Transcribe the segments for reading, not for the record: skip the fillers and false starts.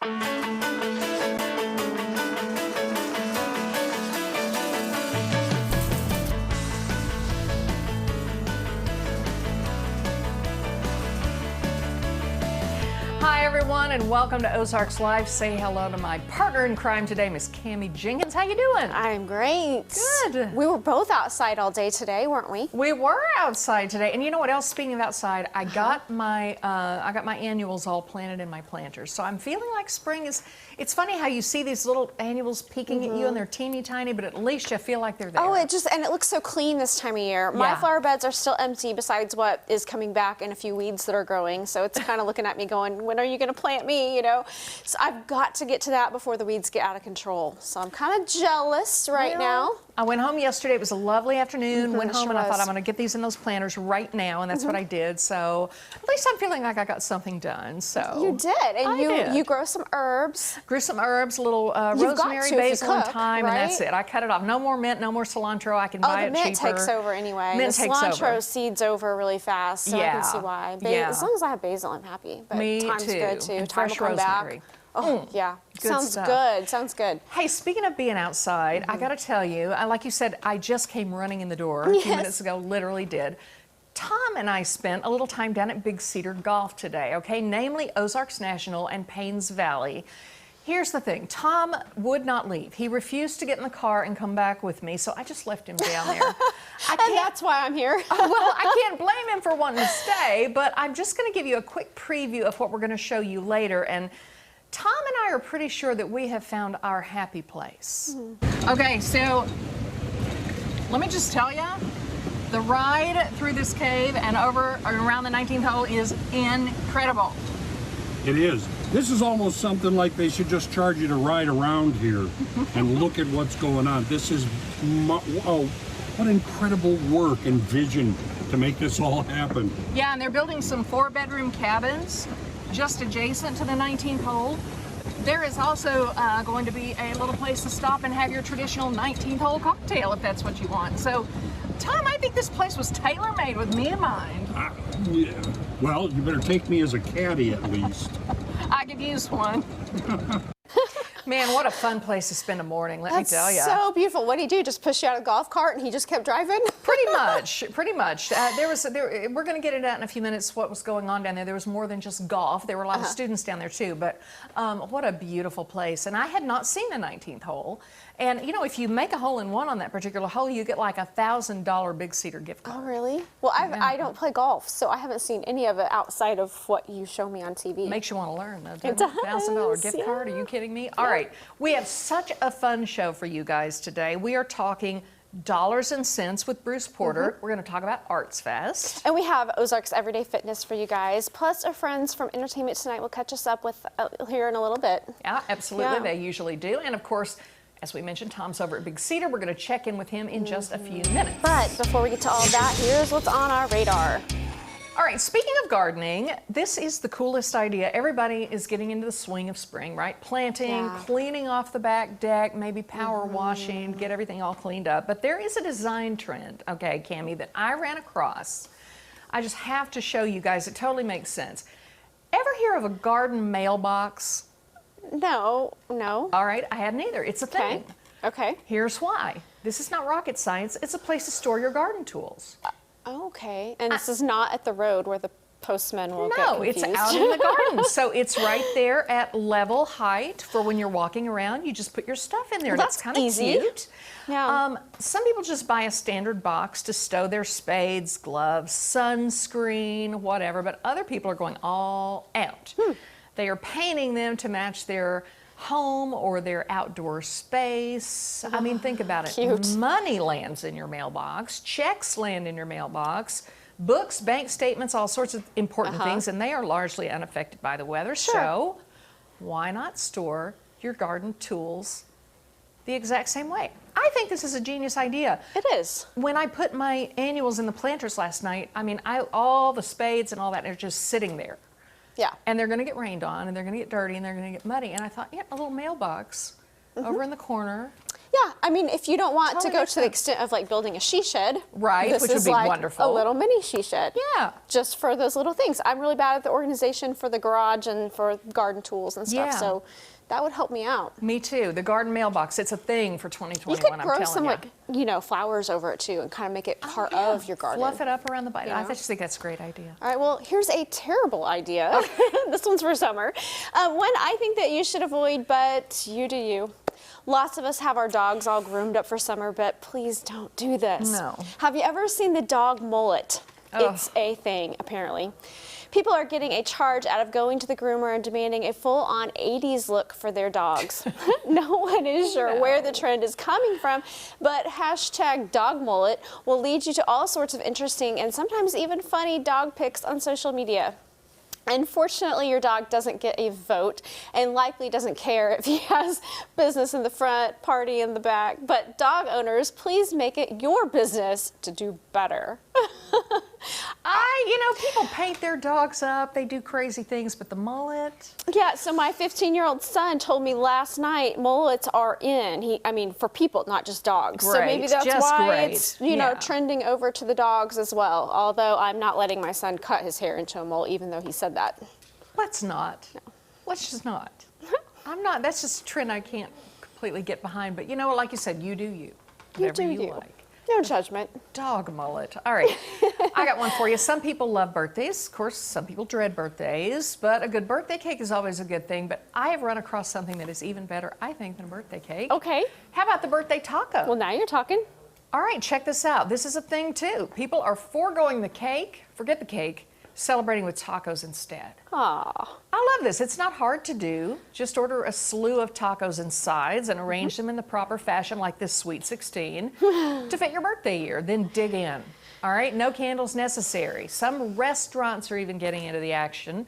Hi everyone, and welcome to Ozarks Live. Say hello to my partner in crime today, Miss Cammie Jenkins. How you doing? I'm great. Good. We were both outside all day today, weren't we? We were outside today, and you know what else? Speaking of outside, I got my annuals all planted in my planters, so I'm feeling like spring is. It's funny how you see these little annuals peeking at you, and they're teeny tiny, but at least you feel like they're there. Oh, it looks so clean this time of year. My flower beds are still empty, besides what is coming back and a few weeds that are growing. So it's kind of looking at me, going, "When are you going to plant me?" You know. So I've got to get to that before the weeds get out of control. So I'm kind of jealous right now. I went home yesterday. It was a lovely afternoon. Went home and I thought I'm going to get these in those planters right now, and that's what I did. So at least I'm feeling like I got something done. So you did, and you grow some herbs. Grew some herbs, a little rosemary, basil, and thyme, and that's it. I cut it off. No more mint, no more cilantro. I can buy it cheaper. The mint takes over anyway. Mint the cilantro seeds over really fast, so I can see why. As long as I have basil, I'm happy. But Me thyme's too. good too. And Thyme fresh will come rosemary. back. Oh, yeah. Sounds stuff. good. Sounds good. Hey, speaking of being outside, I got to tell you, like you said, I just came running in the door a few minutes ago, literally did. Tom and I spent a little time down at Big Cedar Golf today, okay? Namely Ozarks National and Paynes Valley. Here's the thing, Tom would not leave. He refused to get in the car and come back with me, so I just left him down there. And that's why I'm here. Well, I can't blame him for wanting to stay, but I'm just going to give you a quick preview of what we're going to show you later. And Tom and I are pretty sure that we have found our happy place. Okay, so let me just tell you, the ride through this cave and over around the 19th hole is incredible. It is. This is almost something like they should just charge you to ride around here and look at what's going on. This is, oh, what incredible work and vision to make this all happen. Yeah, and they're building some 4-bedroom cabins just adjacent to the 19th hole. There is also going to be a little place to stop and have your traditional 19th hole cocktail if that's what you want. So, Tom, I think this place was tailor-made with me in mind. Yeah. Well, you better take me as a caddy at least. I could use one. Man, what a fun place to spend a morning, let me tell you. That's so beautiful. What did he do? Just push you out of the golf cart and he just kept driving? Pretty much, pretty much. We're going to get into that in a few minutes, what was going on down there. There was more than just golf. There were a lot of students down there too, but what a beautiful place. And I had not seen the 19th hole. And, you know, if you make a hole-in-one on that particular hole, you get like a $1,000 Big Cedar gift card. Oh, really? Well, I don't play golf, so I haven't seen any of it outside of what you show me on TV. Makes you want to learn, though, doesn't it? $1,000 gift card? Are you kidding me? All right. We have such a fun show for you guys today. We are talking dollars and cents with Bruce Porter. We're going to talk about Arts Fest. And we have Ozarks Everyday Fitness for you guys. Plus, our friends from Entertainment Tonight will catch us up with here in a little bit. Yeah, absolutely. They usually do. And, of course, as we mentioned, Tom's over at Big Cedar. We're going to check in with him in just a few minutes. But before we get to all that, here's what's on our radar. All right, speaking of gardening, this is the coolest idea. Everybody is getting into the swing of spring, right? Planting, cleaning off the back deck, maybe power washing, get everything all cleaned up. But there is a design trend, okay, Cammie, that I ran across. I just have to show you guys. It totally makes sense. Ever hear of a garden mailbox? No. All right, I hadn't either. It's a thing. Okay. Here's why. This is not rocket science. It's a place to store your garden tools. Okay. And this is not at the road where the postman will get confused. No, it's out in the garden. So it's right there at level height for when you're walking around. You just put your stuff in there. Well, that's kind of easy. Cute. Yeah. Some people just buy a standard box to stow their spades, gloves, sunscreen, whatever. But other people are going all out. They are painting them to match their home or their outdoor space. I mean, think about it. Cute. Money lands in your mailbox, checks land in your mailbox, books, bank statements, all sorts of important things, and they are largely unaffected by the weather. So why not store your garden tools the exact same way? I think this is a genius idea. It is. When I put my annuals in the planters last night, I mean, all the spades and all that are just sitting there. Yeah. And they're going to get rained on, and they're going to get dirty, and they're going to get muddy. And I thought, yeah, a little mailbox over in the corner. Yeah, I mean, if you don't want Totally to go makes to the sense. extent of like building a she shed, Right, this which would is be like wonderful. a little mini she shed. Yeah. Just for those little things. I'm really bad at the organization for the garage and for garden tools and stuff, Yeah. so that would help me out. Me too. The garden mailbox, it's a thing for 2021, You could I'm grow telling some you. like, you know, flowers over it too and kind of make it part Yeah. of your garden. Fluff it up around the bite. You I know? just think that's a great idea. All right, well, here's a terrible idea. This one's for summer. One I think that you should avoid, but you do you. Lots of us have our dogs all groomed up for summer, but please don't do this. No. Have you ever seen the dog mullet? Ugh. It's a thing, apparently. People are getting a charge out of going to the groomer and demanding a full-on 80s look for their dogs. No one is sure where the trend is coming from, but hashtag dog mullet will lead you to all sorts of interesting and sometimes even funny dog pics on social media. Unfortunately, your dog doesn't get a vote and likely doesn't care if he has business in the front, party in the back. But dog owners, please make it your business to do better. You know, people paint their dogs up, they do crazy things, but the mullet, Yeah, so my 15-year-old son told me last night mullets are in. I mean, for people, not just dogs. So maybe Great, that's just why great. it's, you know, Yeah. trending over to the dogs as well. Although I'm not letting my son cut his hair into a mullet, even though he said that. let's not. Let's just not. I'm not, that's just a trend I can't completely get behind, but you know, like you said, you do you. You Whatever do you you. like. No judgment. Dog mullet. All right. I got one for you. Some people love birthdays. Of course, some people dread birthdays, but a good birthday cake is always a good thing. But I have run across something that is even better, I think, than a birthday cake. Okay. How about the birthday taco? Well, now you're talking. All right, check this out. This is a thing, too. People are foregoing the cake, forget the cake, celebrating with tacos instead. Aw. I love this. It's not hard to do. Just order a slew of tacos and sides and arrange them in the proper fashion like this Sweet 16 to fit your birthday year. Then dig in. All right, no candles necessary. Some restaurants are even getting into the action,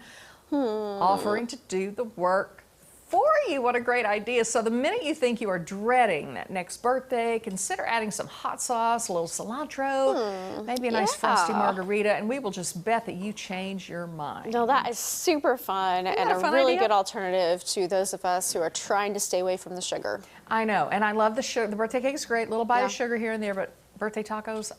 offering to do the work for you. What a great idea. So the minute you think you are dreading that next birthday, consider adding some hot sauce, a little cilantro, maybe a nice frosty yeah. margarita, and we will just bet that you change your mind. No, that is super fun and that a a fun really idea? good alternative to those of us who are trying to stay away from the sugar. I know, and I love the sugar. The birthday cake is great, little bite of Yeah. sugar here and there, but birthday tacos,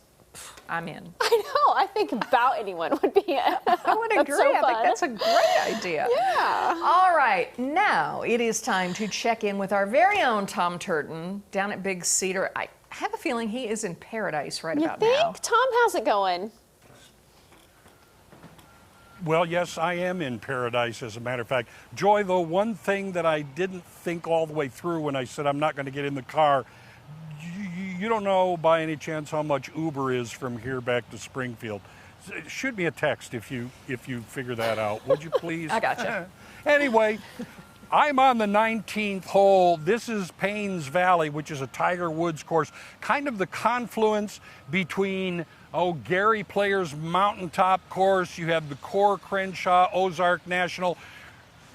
I'm in. I know. I think about anyone would be it. I would agree. So I think fun. that's a great idea. Yeah. All right, now it is time to check in with our very own Tom Turton down at Big Cedar. I have a feeling he is in paradise right You about think? now. Tom, how's it going? Well, yes, I am in paradise, as a matter of fact. Joy, though, one thing that I didn't think all the way through when I said I'm not going to get in the car, you don't know by any chance how much Uber is from here back to Springfield. Shoot me a text if you figure that out, would you please? I gotcha. Anyway, I'm on the 19th hole. This is Payne's Valley, which is a Tiger Woods course, kind of the confluence between Gary Player's mountaintop course. You have the Core Crenshaw Ozark National.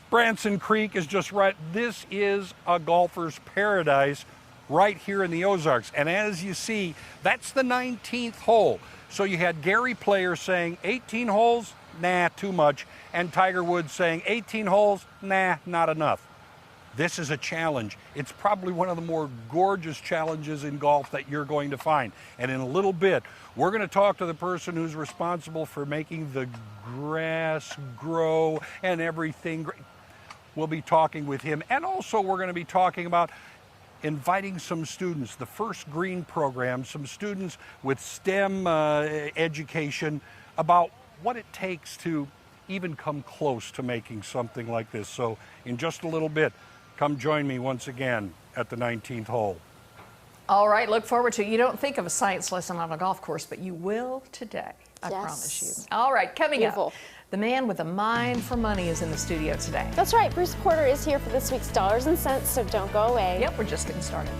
Branson Creek is just right. This is a golfer's paradise right here in the Ozarks. And as you see, that's the 19th hole. So you had Gary Player saying 18 holes, nah, too much. And Tiger Woods saying 18 holes, nah, not enough. This is a challenge. It's probably one of the more gorgeous challenges in golf that you're going to find. And in a little bit, we're going to talk to the person who's responsible for making the grass grow and everything. We'll be talking with him. And also we're going to be talking about inviting some students, the First Green program, some students with STEM education, about what it takes to even come close to making something like this. So in just a little bit, come join me once again at the 19th hole. All right, look forward to it. You don't think of a science lesson on a golf course, but you will today. I Yes. promise you. All right, coming Beautiful. up, the man with a mind for money is in the studio today. That's right. Bruce Porter is here for this week's Dollars and Cents, so don't go away. Yep, we're just getting started.